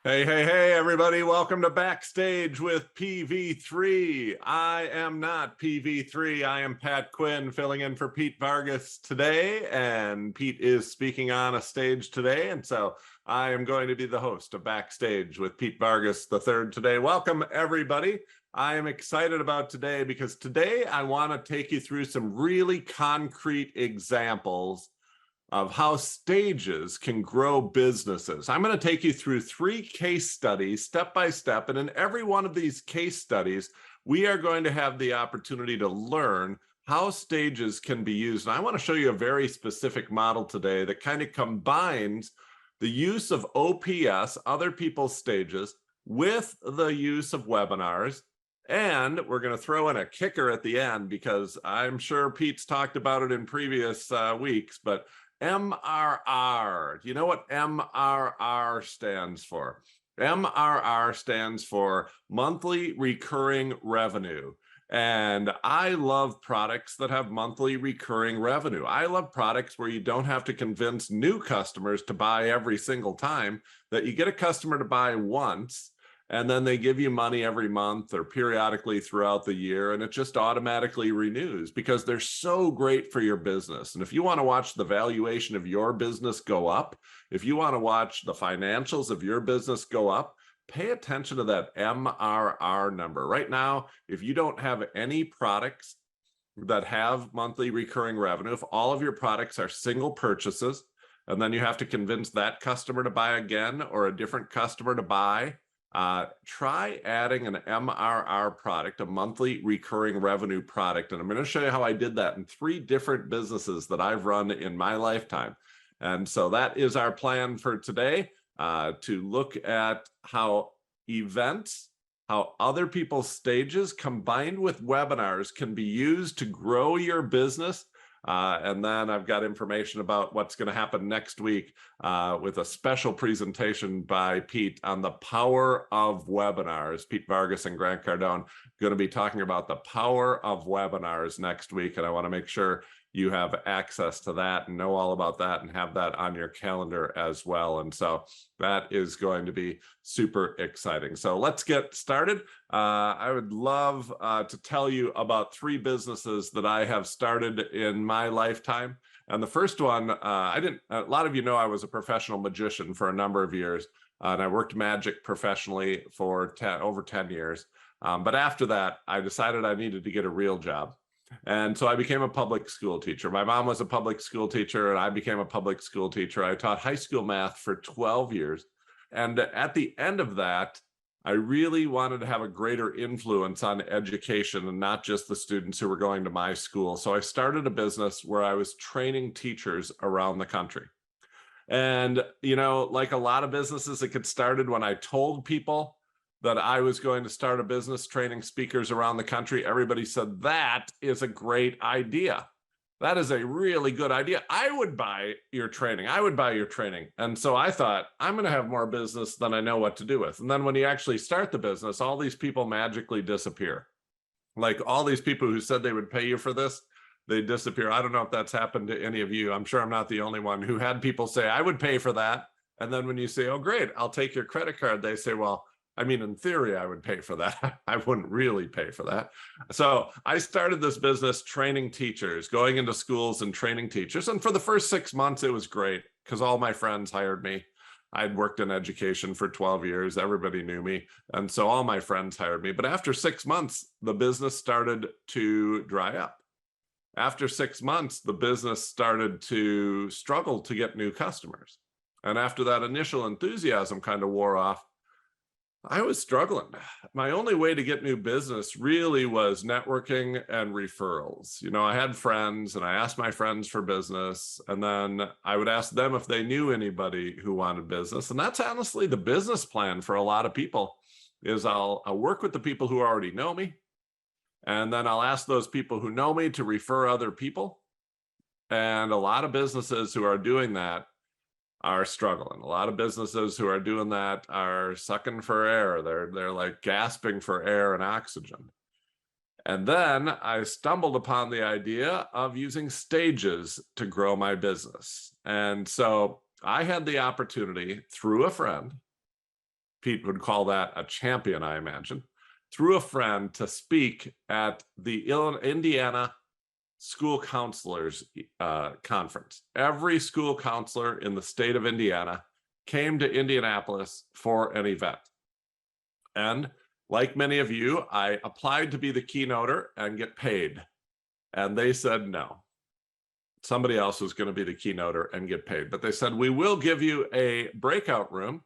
Hey, hey, hey, everybody. Welcome to Backstage with PV3. I am not PV3. I am Pat Quinn filling in for Pete Vargas today. And Pete is speaking on a stage today. And so I am going to be the host of Backstage with Pete Vargas III today. Welcome, everybody. I am excited about today because today I want to take you through some really concrete examples of how stages can grow businesses. I'm going to take you through 3 case studies step by step, and in every one of these case studies, we are going to have the opportunity to learn how stages can be used. And I want to show you a very specific model today that kind of combines the use of OPS, other people's stages, with the use of webinars. And we're going to throw in a kicker at the end because I'm sure Pete's talked about it in previous weeks, but MRR. Do you know what MRR stands for? MRR stands for monthly recurring revenue. And I love products that have monthly recurring revenue. I love products where you don't have to convince new customers to buy every single time, that you get a customer to buy once, and then they give you money every month or periodically throughout the year, and it just automatically renews because they're so great for your business. And if you want to watch the valuation of your business go up, if you want to watch the financials of your business go up, pay attention to that MRR number. Right now, if you don't have any products that have monthly recurring revenue, if all of your products are single purchases, and then you have to convince that customer to buy again or a different customer to buy, try adding an MRR product, a monthly recurring revenue product. And I'm going to show you how I did that in 3 different businesses that I've run in my lifetime. And so that is our plan for today, to look at how events, how other people's stages combined with webinars can be used to grow your business. And then I've got information about what's going to happen next week with a special presentation by Pete on the power of webinars. Pete Vargas and Grant Cardone going to be talking about the power of webinars next week. And I want to make sure you have access to that and know all about that and have that on your calendar as well. And so that is going to be super exciting. So let's get started. I would love to tell you about 3 businesses that I have started in my lifetime. And the first one, a lot of you know I was a professional magician for a number of years, and I worked magic professionally for over 10 years. But after that, I decided I needed to get a real job. And so I became a public school teacher. My mom was a public school teacher, and I became a public school teacher. I taught high school math for 12 years. And at the end of that, I really wanted to have a greater influence on education and not just the students who were going to my school. So I started a business where I was training teachers around the country. And, you know, like a lot of businesses, it got started when I told people that I was going to start a business training speakers around the country. Everybody said, that is a great idea. That is a really good idea. I would buy your training. I would buy your training. And so I thought, I'm going to have more business than I know what to do with. And then when you actually start the business, all these people magically disappear. Like all these people who said they would pay you for this, they disappear. I don't know if that's happened to any of you. I'm sure I'm not the only one who had people say, I would pay for that. And then when you say, oh, great, I'll take your credit card, they say, well, I mean, in theory, I would pay for that. I wouldn't really pay for that. So I started this business training teachers, going into schools and training teachers. And for the first 6 months, it was great because all my friends hired me. I'd worked in education for 12 years. Everybody knew me. And so all my friends hired me. But after 6 months, the business started to dry up. After 6 months, the business started to struggle to get new customers. And after that initial enthusiasm kind of wore off, I was struggling. My only way to get new business really was networking and referrals. You know, I had friends and I asked my friends for business, and then I would ask them if they knew anybody who wanted business. And that's honestly the business plan for a lot of people is I'll work with the people who already know me. And then I'll ask those people who know me to refer other people. And a lot of businesses who are doing that are struggling. A lot of businesses who are doing that are sucking for air. They're like gasping for air and oxygen. And then I stumbled upon the idea of using stages to grow my business. And so I had the opportunity through a friend Pete would call that a champion, I imagine, through a friend to speak at the Indiana School Counselors Conference. Every school counselor in the state of Indiana came to Indianapolis for an event. And like many of you, I applied to be the keynoter and get paid. And they said no. Somebody else was going to be the keynoter and get paid. But they said, we will give you a breakout room.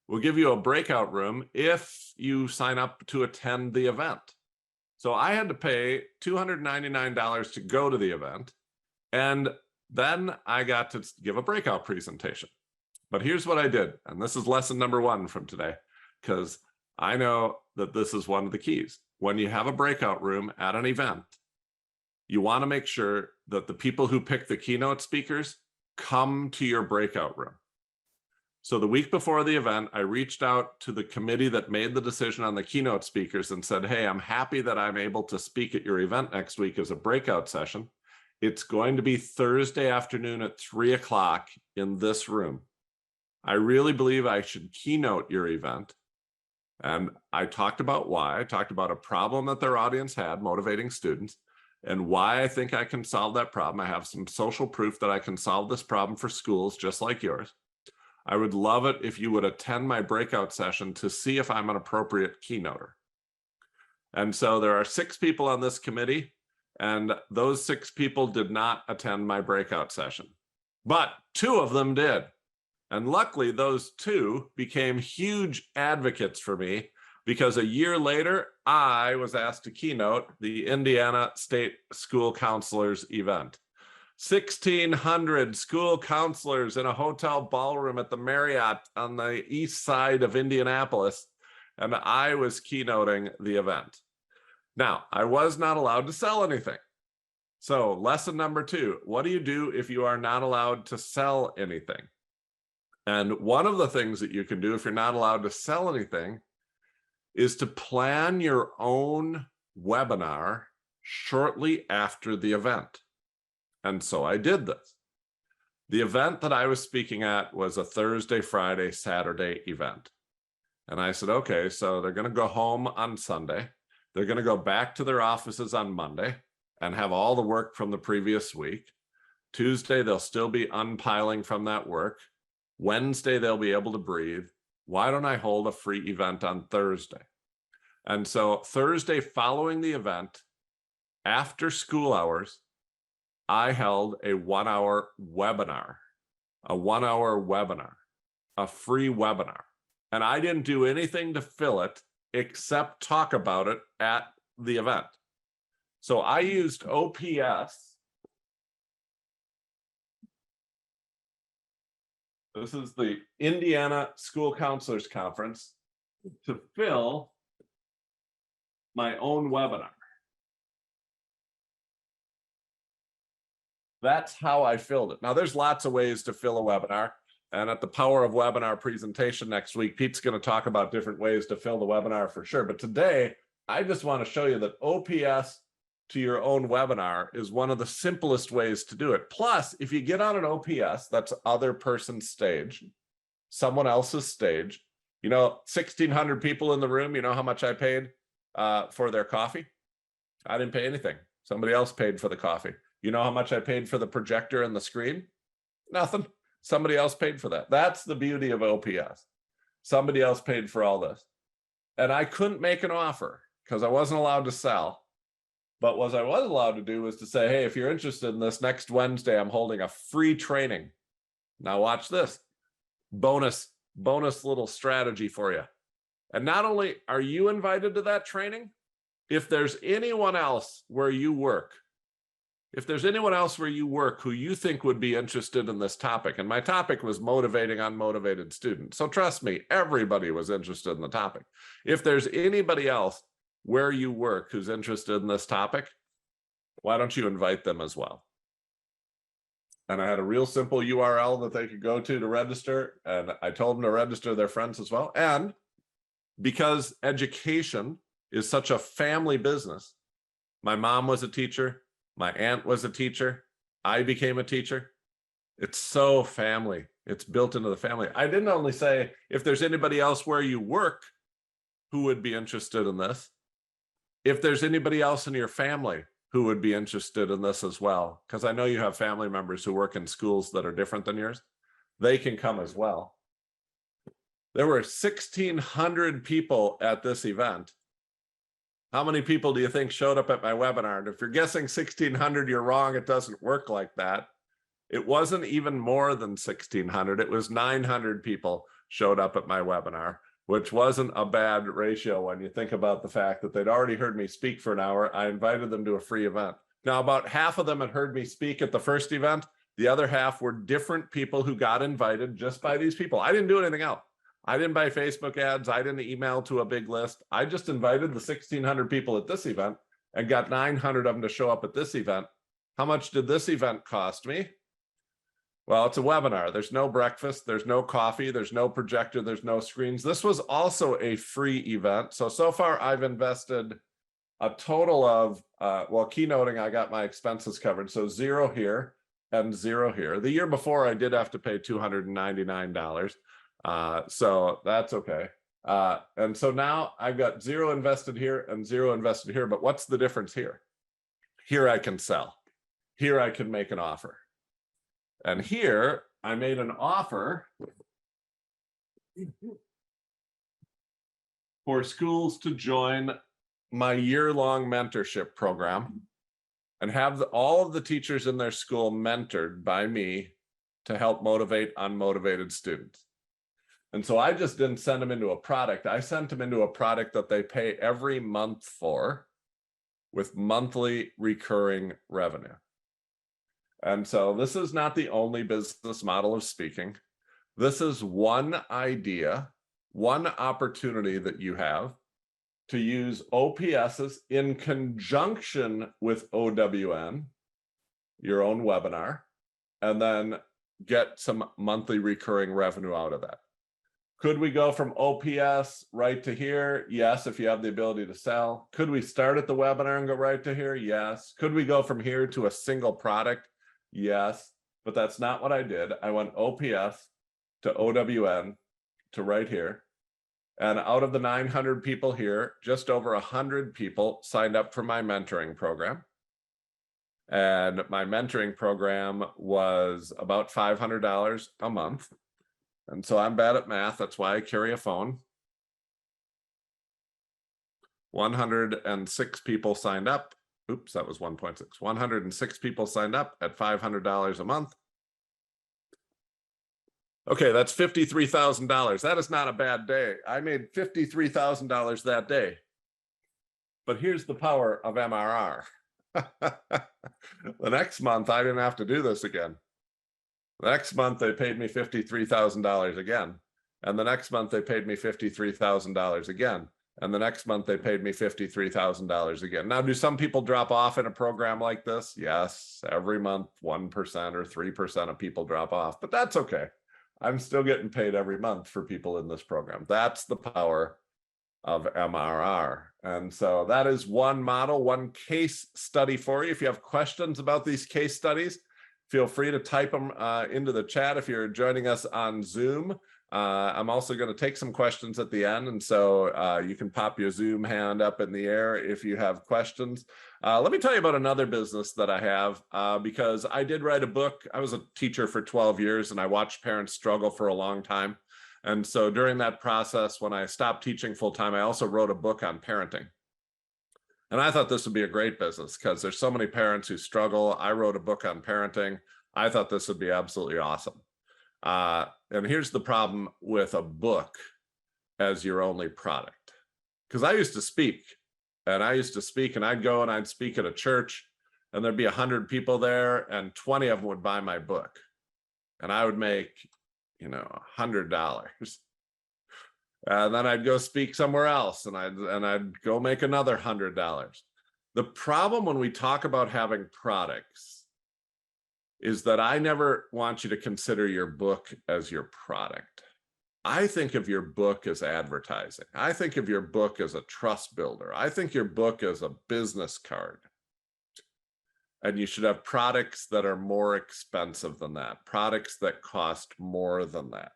We'll give you a breakout room if you sign up to attend the event. So I had to pay $299 to go to the event. And then I got to give a breakout presentation. But here's what I did. And this is lesson number 1 from today, because I know that this is one of the keys. When you have a breakout room at an event, you want to make sure that the people who pick the keynote speakers come to your breakout room. So the week before the event, I reached out to the committee that made the decision on the keynote speakers and said, hey, I'm happy that I'm able to speak at your event next week as a breakout session. It's going to be Thursday afternoon at 3 o'clock in this room. I really believe I should keynote your event. And I talked about why. I talked about a problem that their audience had, motivating students, and why I think I can solve that problem. I have some social proof that I can solve this problem for schools just like yours. I would love it if you would attend my breakout session to see if I'm an appropriate keynoter. And so there are 6 people on this committee, and those 6 people did not attend my breakout session, but 2 of them did. And luckily, those 2 became huge advocates for me, because a year later, I was asked to keynote the Indiana State School Counselors event. 1,600 school counselors in a hotel ballroom at the Marriott on the east side of Indianapolis, and I was keynoting the event. Now, I was not allowed to sell anything. So lesson number 2, what do you do if you are not allowed to sell anything? And one of the things that you can do if you're not allowed to sell anything is to plan your own webinar shortly after the event. And so I did this. The event that I was speaking at was a Thursday, Friday, Saturday event. And I said, okay, so they're going to go home on Sunday. They're going to go back to their offices on Monday and have all the work from the previous week. Tuesday, they'll still be unpiling from that work. Wednesday, they'll be able to breathe. Why don't I hold a free event on Thursday? And so Thursday following the event, after school hours, I held a 1-hour webinar, a free webinar. And I didn't do anything to fill it except talk about it at the event. So I used OPS. This is the Indiana School Counselors Conference, to fill my own webinar. That's how I filled it. Now, there's lots of ways to fill a webinar. And at the Power of Webinar presentation next week, Pete's going to talk about different ways to fill the webinar for sure. But today, I just want to show you that OPS to your own webinar is one of the simplest ways to do it. Plus, if you get on an OPS, that's other person's stage, someone else's stage, 1,600 people in the room, you know how much I paid for their coffee? I didn't pay anything. Somebody else paid for the coffee. You know how much I paid for the projector and the screen? Nothing. Somebody else paid for that. That's the beauty of OPS. Somebody else paid for all this. And I couldn't make an offer because I wasn't allowed to sell. But what I was allowed to do was to say, hey, if you're interested in this, next Wednesday, I'm holding a free training. Now watch this. Bonus little strategy for you. And not only are you invited to that training, if there's anyone else where you work, who you think would be interested in this topic, and my topic was motivating unmotivated students. So trust me, everybody was interested in the topic. If there's anybody else where you work who's interested in this topic, why don't you invite them as well? And I had a real simple URL that they could go to register. And I told them to register their friends as well. And because education is such a family business, my mom was a teacher. My aunt was a teacher. I became a teacher. It's so family. It's built into the family. I didn't only say if there's anybody else where you work who would be interested in this, if there's anybody else in your family who would be interested in this as well, because I know you have family members who work in schools that are different than yours, they can come as well. There were 1,600 people at this event. How many people do you think showed up at my webinar? And if you're guessing 1,600, you're wrong. It doesn't work like that. It wasn't even more than 1,600. It was 900 people showed up at my webinar, which wasn't a bad ratio when you think about the fact that they'd already heard me speak for an hour. I invited them to a free event. Now, about half of them had heard me speak at the first event. The other half were different people who got invited just by these people. I didn't do anything else. I didn't buy Facebook ads. I didn't email to a big list. I just invited the 1,600 people at this event and got 900 of them to show up at this event. How much did this event cost me? Well, it's a webinar. There's no breakfast. There's no coffee. There's no projector. There's no screens. This was also a free event. So far I've invested a total of, well, keynoting, I got my expenses covered. So 0 here and 0 here. The year before I did have to pay $299. So that's okay. And so now I've got 0 invested here and 0 invested here, but what's the difference here? Here I can sell. Here I can make an offer. And here I made an offer for schools to join my year-long mentorship program and have all of the teachers in their school mentored by me to help motivate unmotivated students. And so I just didn't send them into a product. I sent them into a product that they pay every month for with monthly recurring revenue. And so this is not the only business model of speaking. This is one idea, one opportunity that you have to use OPSs in conjunction with OWN, your own webinar, and then get some monthly recurring revenue out of that. Could we go from OPS right to here? Yes, if you have the ability to sell. Could we start at the webinar and go right to here? Yes. Could we go from here to a single product? Yes, but that's not what I did. I went OPS to OWN to right here. And out of the 900 people here, just over 100 people signed up for my mentoring program. And my mentoring program was about $500 a month. And so I'm bad at math. That's why I carry a phone. 106 people signed up. Oops, that was 1.6. 106 people signed up at $500 a month. Okay, that's $53,000. That is not a bad day. I made $53,000 that day. But here's the power of MRR. The next month, I didn't have to do this again. The next month, they paid me $53,000 again. And the next month, they paid me $53,000 again. And the next month, they paid me $53,000 again. Now, do some people drop off in a program like this? Yes, every month, 1% or 3% of people drop off, but that's okay. I'm still getting paid every month for people in this program. That's the power of MRR. And so that is one model, one case study for you. If you have questions about these case studies, feel free to type them into the chat if you're joining us on Zoom. I'm also going to take some questions at the end, and so you can pop your Zoom hand up in the air if you have questions. Let me tell you about another business that I have, because I did write a book. I was a teacher for 12 years, and I watched parents struggle for a long time. And so during that process, when I stopped teaching full-time, I also wrote a book on parenting. And I thought this would be a great business because there's so many parents who struggle. I wrote a book on parenting. I thought this would be absolutely awesome. And here's the problem with a book as your only product. Because I used to speak, and I'd go and I'd speak at a church, and there'd be 100 people there, and 20 of them would buy my book. And I would make, $100. And then I'd go speak somewhere else, and I'd go make another $100. The problem when we talk about having products is that I never want you to consider your book as your product. I think of your book as advertising. I think of your book as a trust builder. I think your book as a business card. And you should have products that are more expensive than that, products that cost more than that.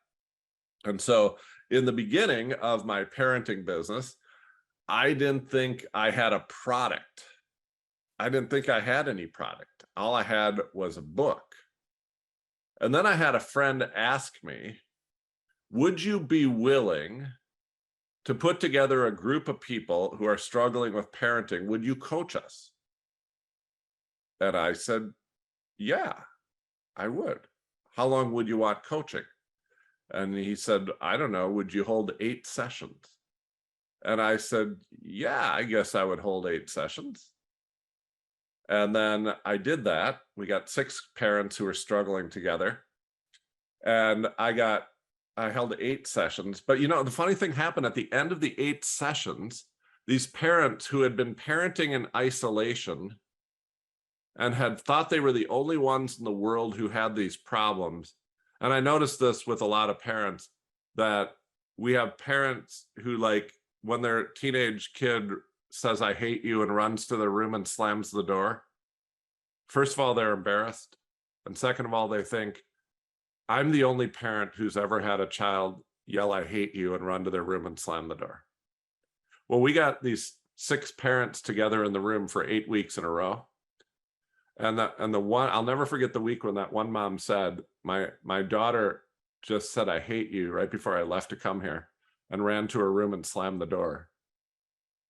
And so in the beginning of my parenting business, I didn't think I had a product. I didn't think I had any product. All I had was a book. And then I had a friend ask me, would you be willing to put together a group of people who are struggling with parenting? Would you coach us? And I said, yeah, I would. How long would you want coaching? And he said, I don't know, would you hold 8 sessions? And I said, yeah, I guess I would hold 8 sessions. And then I did that. We got 6 parents who were struggling together. And I held 8 sessions. But you know, the funny thing happened at the end of the 8 sessions, these parents who had been parenting in isolation and had thought they were the only ones in the world who had these problems. And I noticed this with a lot of parents, that we have parents who, like, when their teenage kid says, I hate you, and runs to their room and slams the door, first of all, they're embarrassed. And second of all, they think, I'm the only parent who's ever had a child yell, I hate you, and run to their room and slam the door. Well, we got these 6 parents together in the room for 8 weeks in a row. And the one, I'll never forget the week when that one mom said, my daughter just said, I hate you, right before I left to come here, and ran to her room and slammed the door.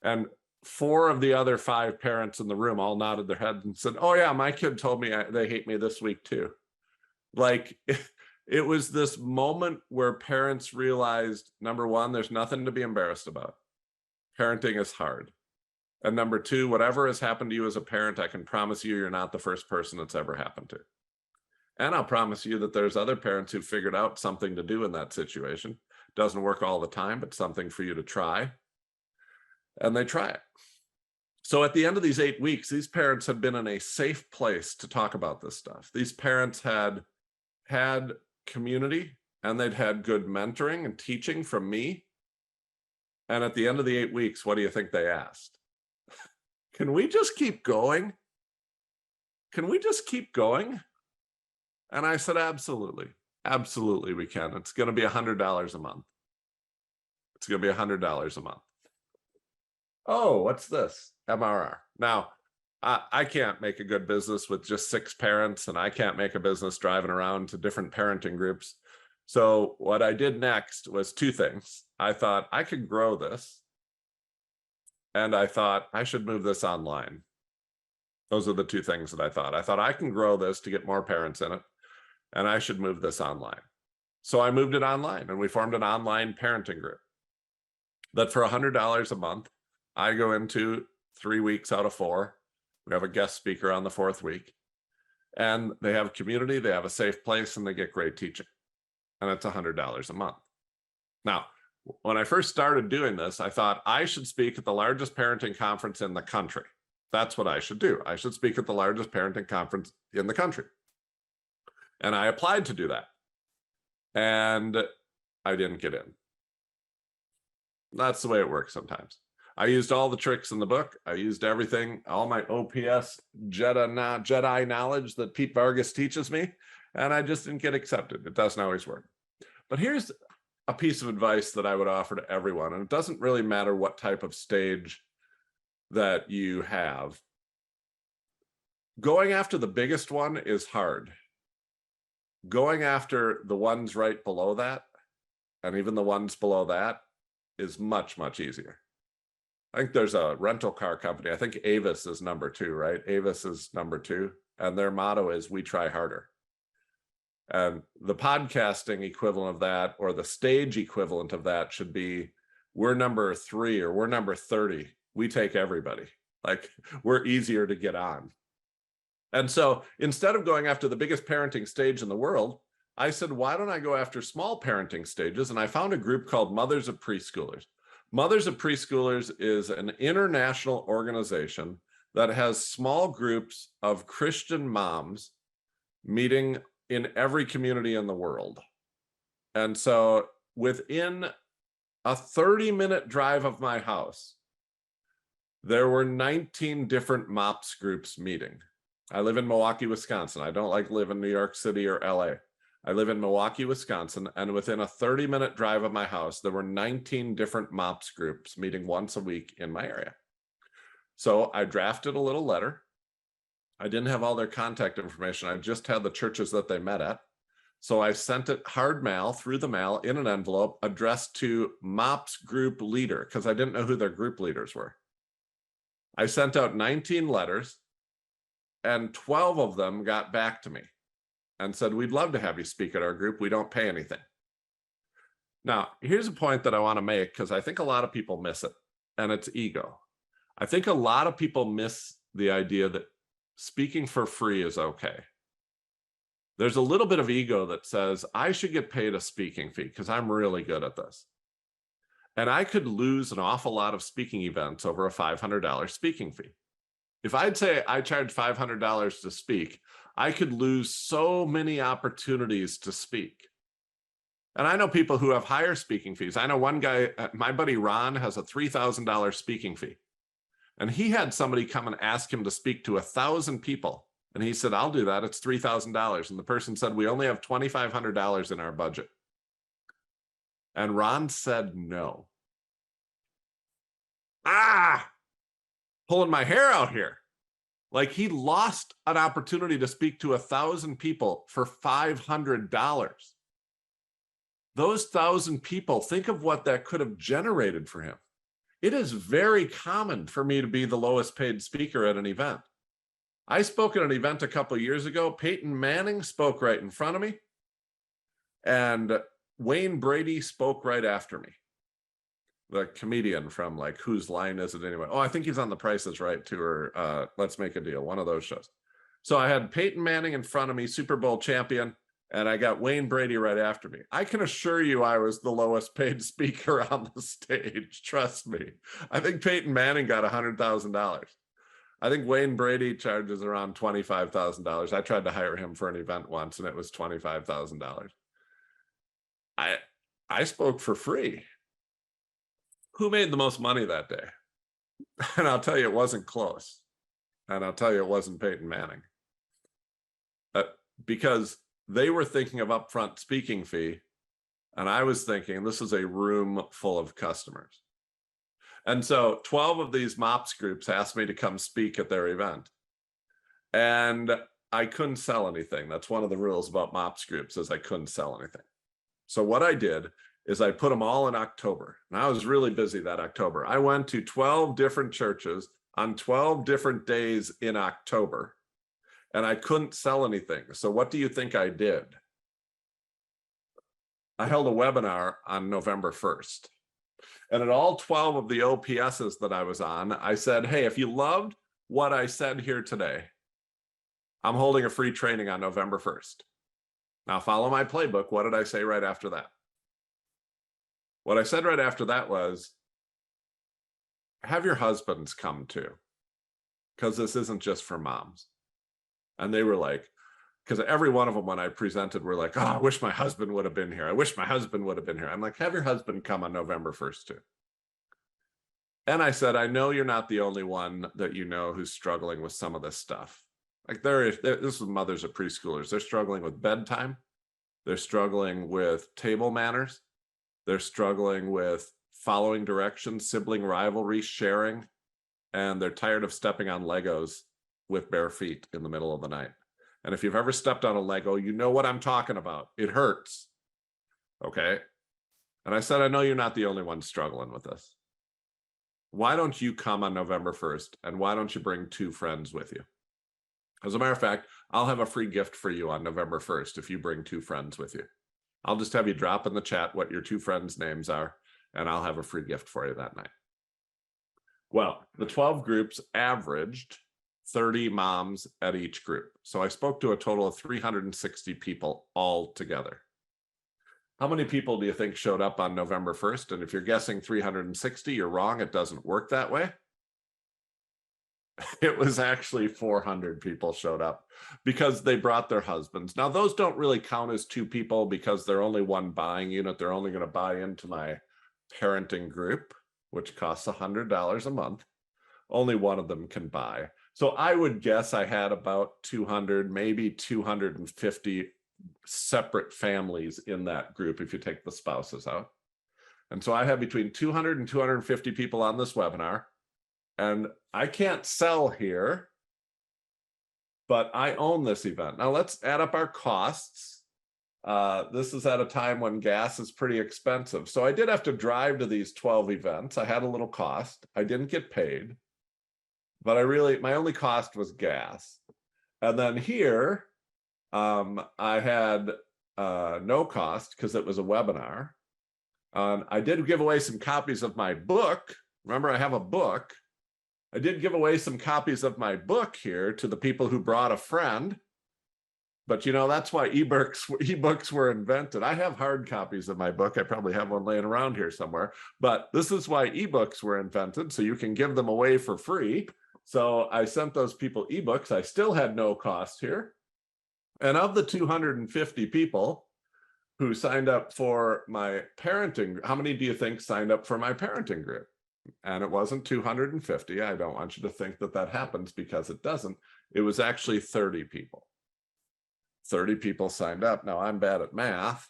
And 4 of the other 5 parents in the room all nodded their heads and said, oh yeah, my kid told me they hate me this week too. Like, it was this moment where parents realized, number one, there's nothing to be embarrassed about. Parenting is hard. And number 2, whatever has happened to you as a parent, I can promise you, you're not the first person it's ever happened to. And I'll promise you that there's other parents who figured out something to do in that situation. Doesn't work all the time, but something for you to try. And they try it. So at the end of these 8 weeks, these parents had been in a safe place to talk about this stuff. These parents had had community, and they'd had good mentoring and teaching from me. And at the end of the 8 weeks, what do you think they asked? Can we just keep going? Can we just keep going? And I said, absolutely. Absolutely, we can. It's going to be $100 a month. It's going to be $100 a month. Oh, what's this? MRR. Now, I can't make a good business with just 6 parents, and I can't make a business driving around to different parenting groups. So what I did next was 2 things. I thought I could grow this, and I thought I should move this online. Those are the 2 things that I thought. I thought I can grow this to get more parents in it, and I should move this online. So I moved it online, and we formed an online parenting group that for $100 a month, I go into 3 weeks out of 4. We have a guest speaker on the 4th week, and they have community, they have a safe place, and they get great teaching. And it's $100 a month. Now, when I first started doing this, I thought I should speak at the largest parenting conference in the country. That's what I should do. I should speak at the largest parenting conference in the country. And I applied to do that. And I didn't get in. That's the way it works sometimes. I used all the tricks in the book. I used everything, all my OPS Jedi knowledge that Pete Vargas teaches me, and I just didn't get accepted. It doesn't always work. But here's a piece of advice that I would offer to everyone, and it doesn't really matter what type of stage that you have. Going after the biggest one is hard. Going after the ones right below that, and even the ones below that, is much, much easier. I think there's a rental car company. I think Avis is number 2, right? Avis is number 2. And their motto is, we try harder. And the podcasting equivalent of that, or the stage equivalent of that, should be, we're number 3 or we're number 30. We take everybody. Like, we're easier to get on. And so instead of going after the biggest parenting stage in the world, I said, why don't I go after small parenting stages? And I found a group called Mothers of Preschoolers. Mothers of Preschoolers is an international organization that has small groups of Christian moms meeting in every community in the world. And so within a 30-minute drive of my house, there were 19 different MOPS groups meeting. I live in Milwaukee, Wisconsin. I don't like live in New York City or LA. I live in Milwaukee, Wisconsin, and within a 30-minute drive of my house, there were 19 different MOPS groups meeting once a week in my area. So I drafted a little letter. I didn't have all their contact information. I just had the churches that they met at. So I sent it hard mail through the mail in an envelope addressed to MOPS group leader because I didn't know who their group leaders were. I sent out 19 letters and 12 of them got back to me and said, we'd love to have you speak at our group. We don't pay anything. Now, here's a point that I want to make because I think a lot of people miss it, and it's ego. I think a lot of people miss the idea that speaking for free is okay. There's a little bit of ego that says, I should get paid a speaking fee because I'm really good at this. And I could lose an awful lot of speaking events over a $500 speaking fee. If I'd say I charge $500 to speak, I could lose so many opportunities to speak. And I know people who have higher speaking fees. I know one guy, my buddy Ron, has a $3,000 speaking fee. And he had somebody come and ask him to speak to 1,000 people. And he said, I'll do that. It's $3,000. And the person said, we only have $2,500 in our budget. And Ron said no. Pulling my hair out here. Like, he lost an opportunity to speak to 1,000 people for $500. Those 1,000 people, think of what that could have generated for him. It is very common for me to be the lowest paid speaker at an event. I spoke at an event a couple of years ago. Peyton Manning spoke right in front of me, and Wayne Brady spoke right after me. The comedian from, like, Whose Line Is It Anyway? Oh, I think he's on The Price Is Right too, or Let's Make a Deal, one of those shows. So I had Peyton Manning in front of me, Super Bowl champion, and I got Wayne Brady right after me. I can assure you I was the lowest paid speaker on the stage. Trust me. I think Peyton Manning got $100,000. I think Wayne Brady charges around $25,000. I tried to hire him for an event once, and it was $25,000. I spoke for free. Who made the most money that day? And I'll tell you, it wasn't close. And I'll tell you, it wasn't Peyton Manning. Because they were thinking of upfront speaking fee, and I was thinking this is a room full of customers. And so 12 of these MOPS groups asked me to come speak at their event. And I couldn't sell anything. That's one of the rules about MOPS groups, is I couldn't sell anything. So what I did is I put them all in October. And I was really busy that October. I went to 12 different churches on 12 different days in October, and I couldn't sell anything. So what do you think I did? I held a webinar on November 1st. And at all 12 of the OPSs that I was on, I said, hey, if you loved what I said here today, I'm holding a free training on November 1st. Now follow my playbook. What did I say right after that? What I said right after that was, have your husbands come too, because this isn't just for moms. And they were like, because every one of them, when I presented, were like, oh, I wish my husband would have been here. I wish my husband would have been here. I'm like, have your husband come on November 1st too. And I said, I know you're not the only one that you know who's struggling with some of this stuff. Like this is mothers of preschoolers. They're struggling with bedtime. They're struggling with table manners. They're struggling with following directions, sibling rivalry, sharing, and they're tired of stepping on Legos with bare feet in the middle of the night. And if you've ever stepped on a Lego, you know what I'm talking about. It hurts. Okay. And I said, I know you're not the only one struggling with this. Why don't you come on November 1st? And why don't you bring 2 friends with you? As a matter of fact, I'll have a free gift for you on November 1st if you bring 2 friends with you. I'll just have you drop in the chat what your 2 friends' names are, and I'll have a free gift for you that night. Well, the 12 groups averaged 30 moms at each group. So I spoke to a total of 360 people all together. How many people do you think showed up on November 1st? And if you're guessing 360, you're wrong. It doesn't work that way. It was actually 400 people showed up because they brought their husbands. Now, those don't really count as 2 people because they're only one buying unit. They're only going to buy into my parenting group, which costs $100 a month. Only one of them can buy. So I would guess I had about 200, maybe 250 separate families in that group if you take the spouses out. And so I have between 200 and 250 people on this webinar. And I can't sell here, but I own this event. Now let's add up our costs. This is at a time when gas is pretty expensive. So I did have to drive to these 12 events. I had a little cost. I didn't get paid, but my only cost was gas. And then here, I had no cost because it was a webinar. I did give away some copies of my book. Remember, I have a book. I did give away some copies of my book here to the people who brought a friend. But that's why ebooks were invented. I have hard copies of my book. I probably have one laying around here somewhere. But this is why ebooks were invented, so you can give them away for free. So I sent those people ebooks. I still had no cost here. And of the 250 people who signed up for my parenting, how many do you think signed up for my parenting group? And it wasn't 250. I don't want you to think that that happens, because it doesn't. It was actually 30 people. 30 people signed up. Now, I'm bad at math,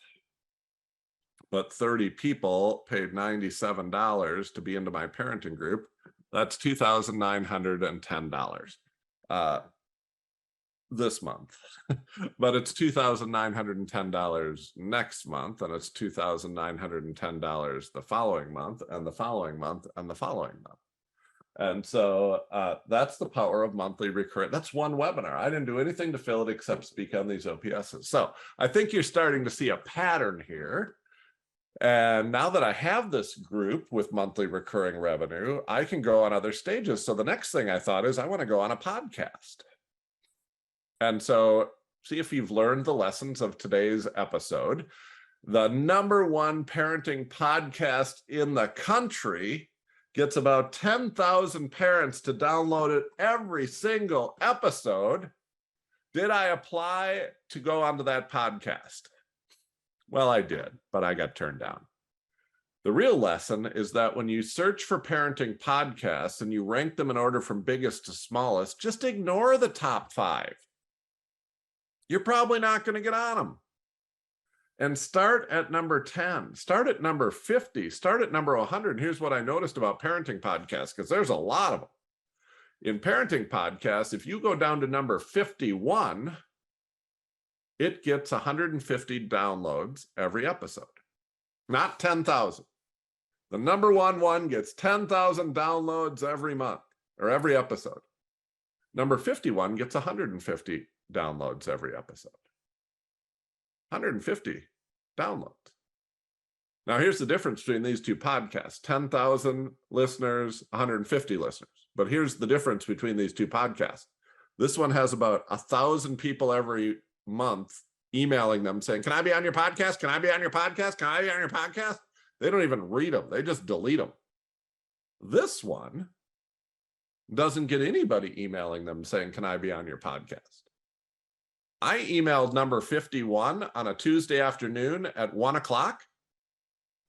but 30 people paid $97 to be into my parenting group. That's $2,910 this month. But it's $2,910 next month, and it's $2,910 the following month, and the following month, and the following month. And so that's the power of monthly recurrent. That's one webinar. I didn't do anything to fill it except speak on these OPSs. So I think you're starting to see a pattern here. And now that I have this group with monthly recurring revenue, I can go on other stages. So the next thing I thought is I want to go on a podcast. And so see if you've learned the lessons of today's episode. The #1 parenting podcast in the country gets about 10,000 parents to download it every single episode. Did I apply to go onto that podcast? Well, I did, but I got turned down. The real lesson is that when you search for parenting podcasts and you rank them in order from biggest to smallest, just ignore the top 5. You're probably not going to get on them. And start at number 10, start at number 50, start at number 100. And here's what I noticed about parenting podcasts, because there's a lot of them. In parenting podcasts, if you go down to number 51, it gets 150 downloads every episode, not 10,000. The #1 one gets 10,000 downloads every month or every episode. Number 51 gets 150 downloads every episode. 150 downloads. Now, here's the difference between these two podcasts: 10,000 listeners, 150 listeners. But here's the difference between these two podcasts. This one has about 1,000 people every month emailing them saying, "Can I be on your podcast? Can I be on your podcast? Can I be on your podcast?" They don't even read them. They just delete them. This one doesn't get anybody emailing them saying, "Can I be on your podcast?" I emailed number 51 on a Tuesday afternoon at 1 o'clock,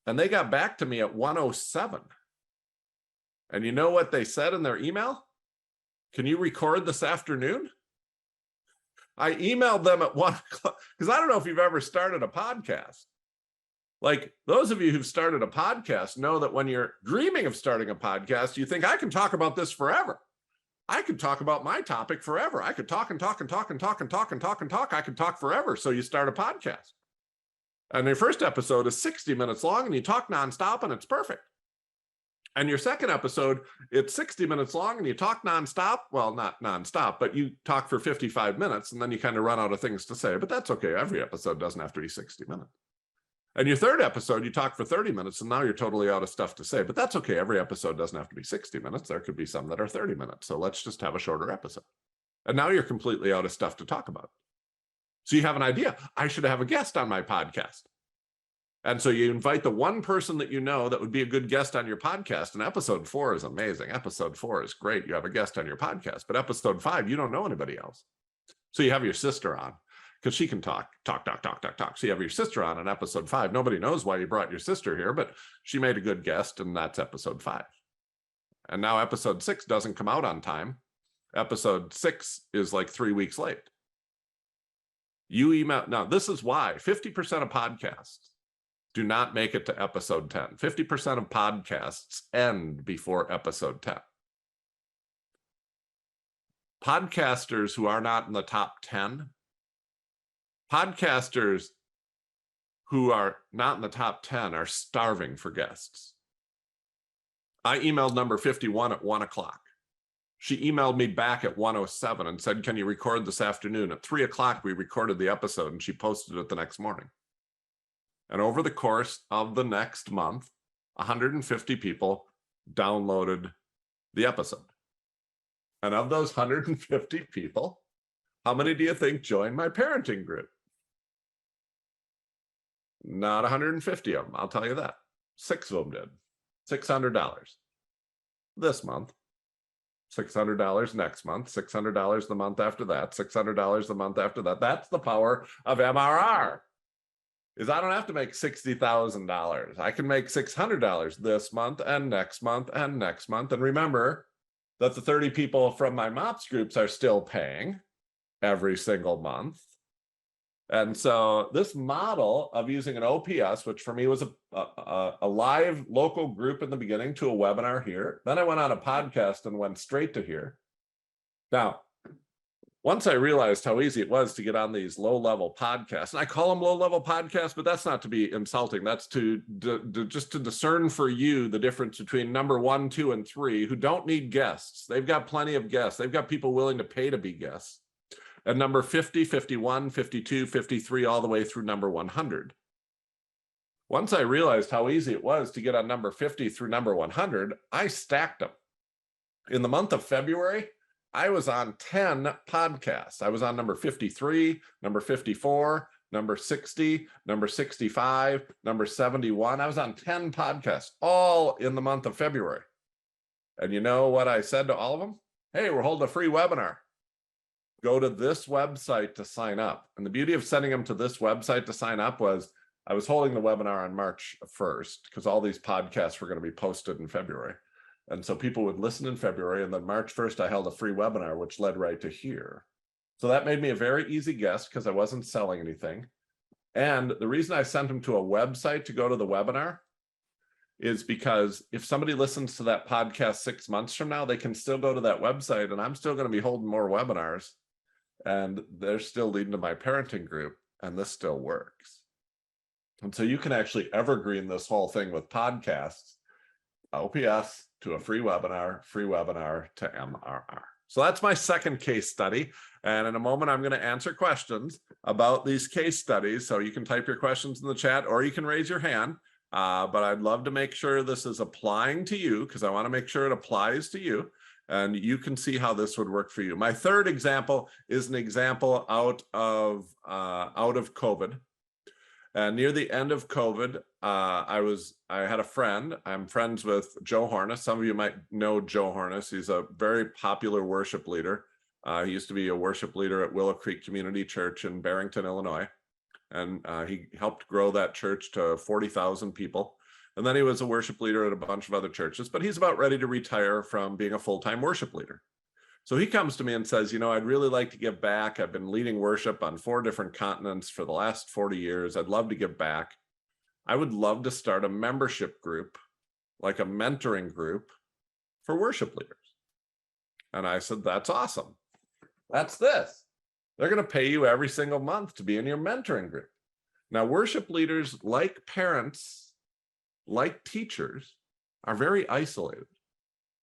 and they got back to me at 1:07. And you know what they said in their email? "Can you record this afternoon?" I emailed them at 1 o'clock, because I don't know if you've ever started a podcast. Like, those of you who've started a podcast know that when you're dreaming of starting a podcast, you think, I can talk about this forever. I could talk about my topic forever. I could talk and talk and talk and talk and talk and talk and talk. I could talk forever. So you start a podcast. And your first episode is 60 minutes long, and you talk nonstop, and it's perfect. And your second episode, it's 60 minutes long, and you talk nonstop. Well, not nonstop, but you talk for 55 minutes, and then you kind of run out of things to say. But that's okay. Every episode doesn't have to be 60 minutes. And your third episode, you talk for 30 minutes, and now you're totally out of stuff to say. But that's okay. Every episode doesn't have to be 60 minutes. There could be some that are 30 minutes. So let's just have a shorter episode. And now you're completely out of stuff to talk about. So you have an idea. I should have a guest on my podcast. And so you invite the one person that you know that would be a good guest on your podcast. And episode 4 is amazing. Episode 4 is great. You have a guest on your podcast. But episode 5, you don't know anybody else. So you have your sister on, because she can talk. So you have your sister on in episode 5. Nobody knows why you brought your sister here, but she made a good guest, and that's episode 5. And now episode 6 doesn't come out on time. Episode 6 is like 3 weeks late. You email, now this is why 50% of podcasts do not make it to episode 10. 50% of podcasts end before episode 10. Podcasters who are not in the top 10, podcasters who are not in the top 10 are starving for guests. I emailed number 51 at 1 o'clock. She emailed me back at 1:07 and said, can you record this afternoon? At 3 o'clock, we recorded the episode and she posted it the next morning. And over the course of the next month, 150 people downloaded the episode. And of those 150 people, how many do you think joined my parenting group? Not 150 of them, I'll tell you that. 6 of them did. $600 this month, $600 next month, $600 the month after that, $600 the month after that. That's the power of MRR. Is I don't have to make $60,000. I can make $600 this month and next month and next month. And remember that the 30 people from my MOPS groups are still paying every single month. And so this model of using an OPS, which for me was a live local group in the beginning to a webinar here. Then I went on a podcast and went straight to here. Now, once I realized how easy it was to get on these low-level podcasts, and I call them low-level podcasts, but that's not to be insulting. That's just to discern for you the difference between number 1, 2, and 3 who don't need guests. They've got plenty of guests. They've got people willing to pay to be guests. And number 50, 51, 52, 53, all the way through number 100. Once I realized how easy it was to get on number 50 through number 100, I stacked them. In the month of February, I was on 10 podcasts. I was on number 53, number 54, number 60, number 65, number 71. I was on 10 podcasts, all in the month of February. And you know what I said to all of them? Hey, we're holding a free webinar. Go to this website to sign up. And the beauty of sending them to this website to sign up was I was holding the webinar on March 1st because all these podcasts were going to be posted in February. And so people would listen in February, and then March 1st, I held a free webinar, which led right to here. So that made me a very easy guest because I wasn't selling anything. And the reason I sent them to a website to go to the webinar is because if somebody listens to that podcast 6 months from now, they can still go to that website, and I'm still going to be holding more webinars, and they're still leading to my parenting group, and this still works. And so you can actually evergreen this whole thing with podcasts, OPS to a free webinar to MRR. So that's my second case study. And in a moment, I'm going to answer questions about these case studies. So you can type your questions in the chat or you can raise your hand. But I'd love to make sure this is applying to you because I want to make sure it applies to you. And you can see how this would work for you. My third example is an example out of COVID. And near the end of COVID, I had a friend. I'm friends with Joe Horniss. Some of you might know Joe Horniss. He's a very popular worship leader. He used to be a worship leader at Willow Creek Community Church in Barrington, Illinois. And he helped grow that church to 40,000 people. And then he was a worship leader at a bunch of other churches, but he's about ready to retire from being a full-time worship leader. So he comes to me and says, you know, I'd really like to give back. I've been leading worship on 4 different continents for the last 40 years. I'd love to give back. I would love to start a membership group, like a mentoring group for worship leaders. And I said, that's awesome. That's this. They're going to pay you every single month to be in your mentoring group. Now, worship leaders, like parents, like teachers, are very isolated.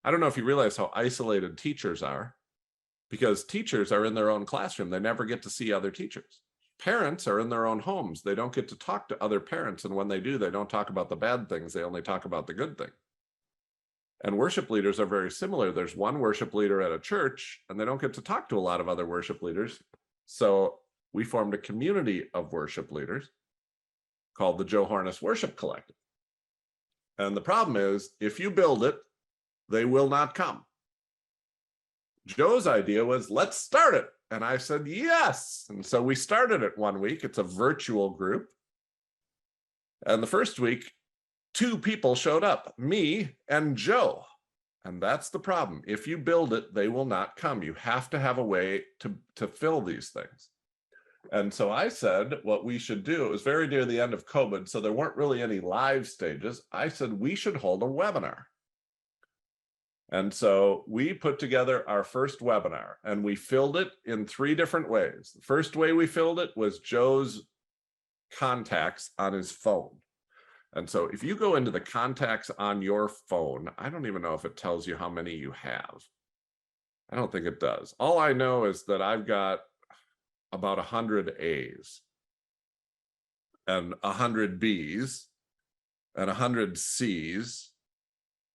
I don't know if you realize how isolated teachers are, because teachers are in their own classroom. They never get to see other teachers. Parents are in their own homes. They don't get to talk to other parents. And when they do, they don't talk about the bad things. They only talk about the good things. And worship leaders are very similar. There's one worship leader at a church, and they don't get to talk to a lot of other worship leaders. So we formed a community of worship leaders called the Joe Horniss Worship Collective. And the problem is, if you build it, they will not come. Joe's idea was, let's start it. And I said, yes. And so we started it one week. It's a virtual group. And the first week, 2 people showed up, me and Joe. And that's the problem. If you build it, they will not come. You have to have a way to fill these things. And so I said what we should do, it was very near the end of COVID, so there weren't really any live stages. I said we should hold a webinar. And so we put together our first webinar, and we filled it in 3 different ways. The first way we filled it was Joe's contacts on his phone. And so if you go into the contacts on your phone, I don't even know if it tells you how many you have. I don't think it does. All I know is that I've got about 100 A's and 100 B's and 100 C's.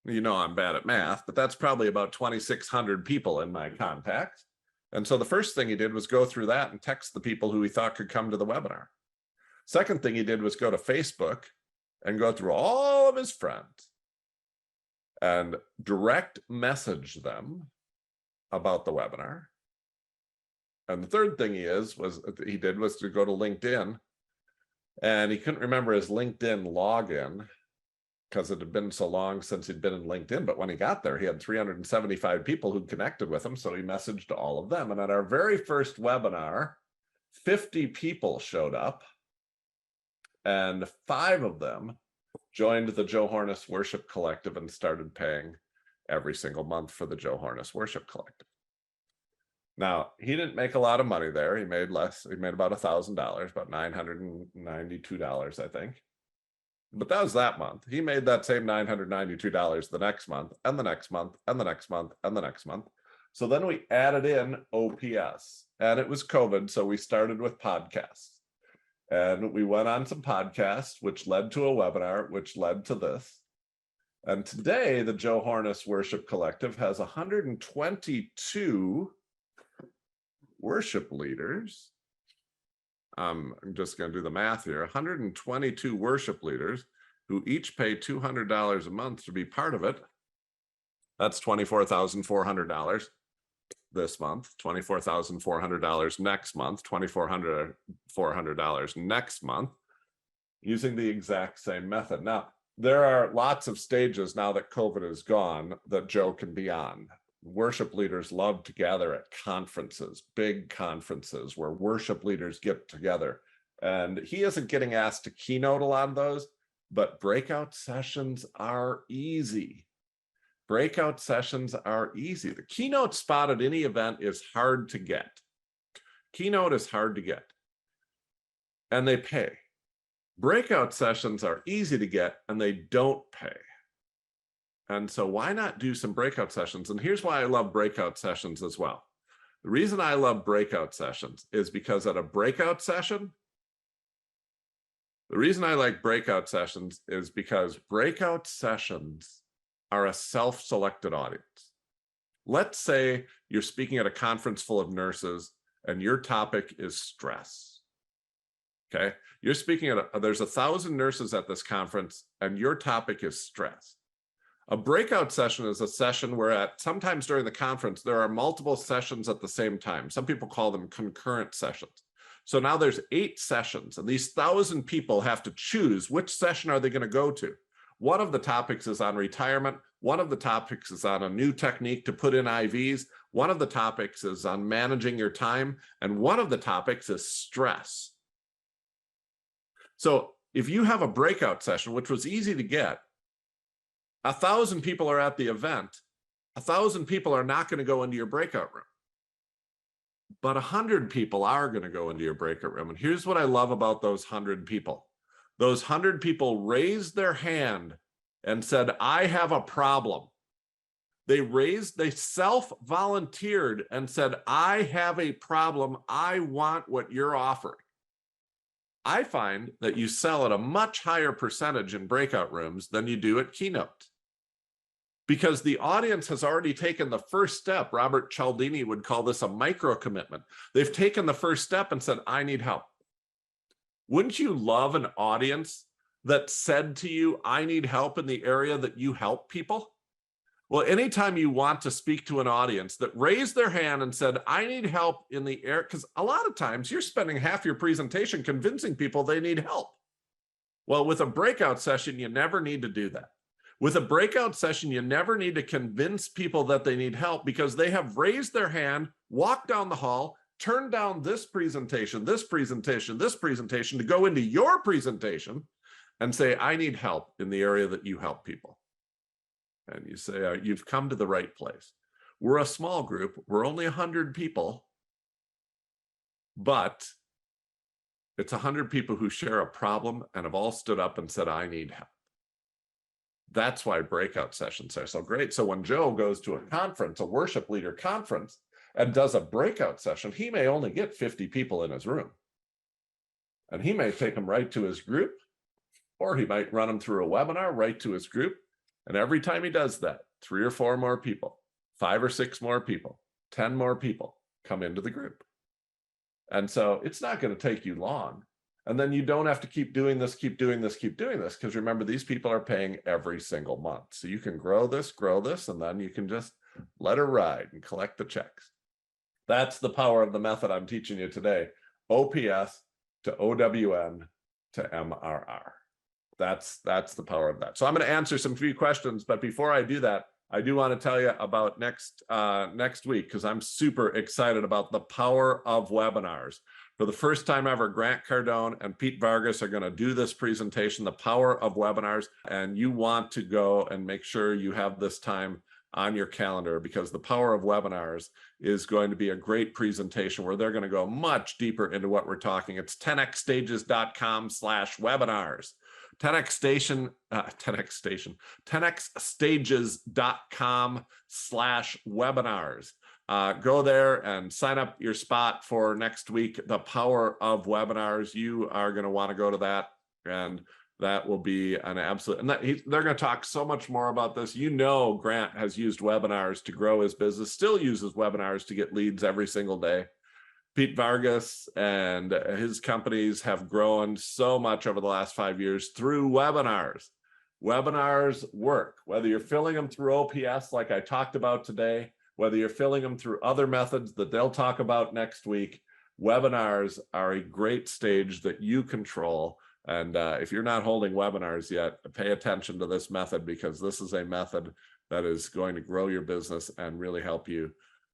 You know I'm bad at math, but that's probably about 2,600 people in my contacts. And so the first thing he did was go through that and text the people who he thought could come to the webinar. Second thing he did was go to Facebook and go through all of his friends and direct message them about the webinar. And the third thing he did was to go to LinkedIn, and he couldn't remember his LinkedIn login because it had been so long since he'd been in LinkedIn. But when he got there, he had 375 people who connected with him. So he messaged all of them. And at our very first webinar, 50 people showed up, and 5 of them joined the Joe Hornes Worship Collective and started paying every single month for the Joe Hornes Worship Collective. Now, he didn't make a lot of money there. He made less. He made about $1,000, about $992, I think. But that was that month. He made that same $992 the next month, and the next month, and the next month, and the next month. So then we added in OPS, and it was COVID, so we started with podcasts. And we went on some podcasts, which led to a webinar, which led to this. And today, the Joe Hornes Worship Collective has 122 worship leaders. I'm just going to do the math here. 122 worship leaders who each pay $200 a month to be part of it. That's $24,400 this month, $24,400 next month, $2,400 next month, using the exact same method. Now, there are lots of stages now that COVID is gone that Joe can be on. Worship leaders love to gather at conferences, big conferences where worship leaders get together. And he isn't getting asked to keynote a lot of those, but breakout sessions are easy. Breakout sessions are easy. The keynote spot at any event is hard to get. Keynote is hard to get, and they pay. Breakout sessions are easy to get, and they don't pay. And so why not do some breakout sessions? And here's why I love breakout sessions as well. The reason I love breakout sessions is because at a breakout session, the reason I like breakout sessions is because breakout sessions are a self-selected audience. Let's say you're speaking at a conference full of nurses and your topic is stress. Okay, you're speaking at there's 1,000 nurses at this conference and your topic is stress. A breakout session is a session where sometimes during the conference, there are multiple sessions at the same time. Some people call them concurrent sessions. So now there's 8 sessions, and these 1,000 people have to choose which session are they going to go to. One of the topics is on retirement. One of the topics is on a new technique to put in IVs. One of the topics is on managing your time. And one of the topics is stress. So if you have a breakout session, which was easy to get, 1,000 people are at the event. 1,000 people are not going to go into your breakout room. But 100 people are going to go into your breakout room. And here's what I love about those 100 people. Those 100 people raised their hand and said, I have a problem. They self-volunteered and said, I have a problem. I want what you're offering. I find that you sell at a much higher percentage in breakout rooms than you do at keynote, because the audience has already taken the first step. Robert Cialdini would call this a micro commitment. They've taken the first step and said, I need help. Wouldn't you love an audience that said to you, I need help in the area that you help people? Well, anytime you want to speak to an audience that raised their hand and said, I need help in the area, because a lot of times you're spending half your presentation convincing people they need help. Well, with a breakout session, you never need to do that. With a breakout session, you never need to convince people that they need help because they have raised their hand, walked down the hall, turned down this presentation, this presentation, this presentation to go into your presentation and say, I need help in the area that you help people. And you say, you've come to the right place. We're a small group. We're only 100 people, but it's 100 people who share a problem and have all stood up and said, I need help. That's why breakout sessions are so great. So when Joe goes to a conference, a worship leader conference, and does a breakout session, he may only get 50 people in his room. And he may take them right to his group, or he might run them through a webinar right to his group. And every time he does that, 3 or 4 more people, 5 or 6 more people, 10 more people come into the group. And so it's not going to take you long. And then you don't have to keep doing this, because remember, these people are paying every single month. So you can grow this, and then you can just let her ride and collect the checks. That's the power of the method I'm teaching you today. OPS to OWN to MRR. That's the power of that. So I'm going to answer some few questions, but before I do that, I do want to tell you about next week, because I'm super excited about the power of webinars. For the first time ever, Grant Cardone and Pete Vargas are going to do this presentation, The Power of Webinars, and you want to go and make sure you have this time on your calendar, because the power of webinars is going to be a great presentation where they're going to go much deeper into what we're talking. It's 10xstages.com/webinars. 10xstages.com/webinars. Go there and sign up your spot for next week, The Power of Webinars. You are going to want to go to that, and that will be an absolute, and they're going to talk so much more about this. You know, Grant has used webinars to grow his business, still uses webinars to get leads every single day. Pete Vargas and his companies have grown so much over the last 5 years through webinars. Webinars work, whether you're filling them through OPS like I talked about today, whether you're filling them through other methods that they'll talk about next week. Webinars are a great stage that you control. And if you're not holding webinars yet, pay attention to this method, because this is a method that is going to grow your business and really help you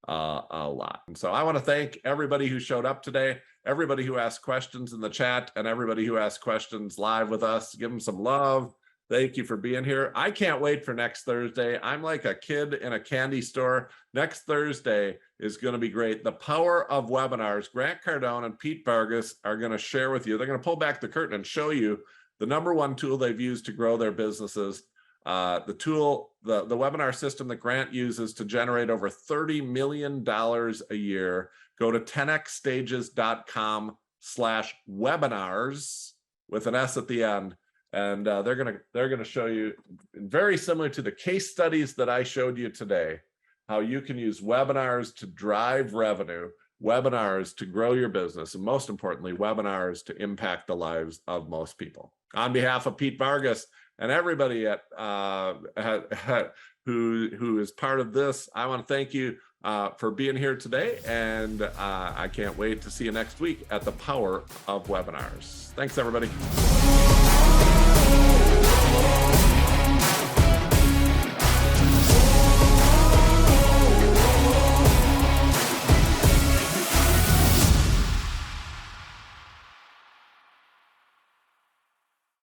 a lot. And so I want to thank everybody who showed up today, everybody who asked questions in the chat, and everybody who asked questions live with us. Give them some love. Thank you for being here. I can't wait for next Thursday. I'm like a kid in a candy store. Next Thursday is going to be great. The power of webinars. Grant Cardone and Pete Vargas are going to share with you. They're going to pull back the curtain and show you the #1 tool they've used to grow their businesses. The tool, the webinar system that Grant uses to generate over $30 million a year. Go to 10xstages.com/webinars with an S at the end. And they're gonna show you, very similar to the case studies that I showed you today, how you can use webinars to drive revenue, webinars to grow your business, and most importantly, webinars to impact the lives of most people. On behalf of Pete Vargas and everybody at who is part of this, I want to thank you for being here today, and I can't wait to see you next week at The Power of Webinars. Thanks, everybody.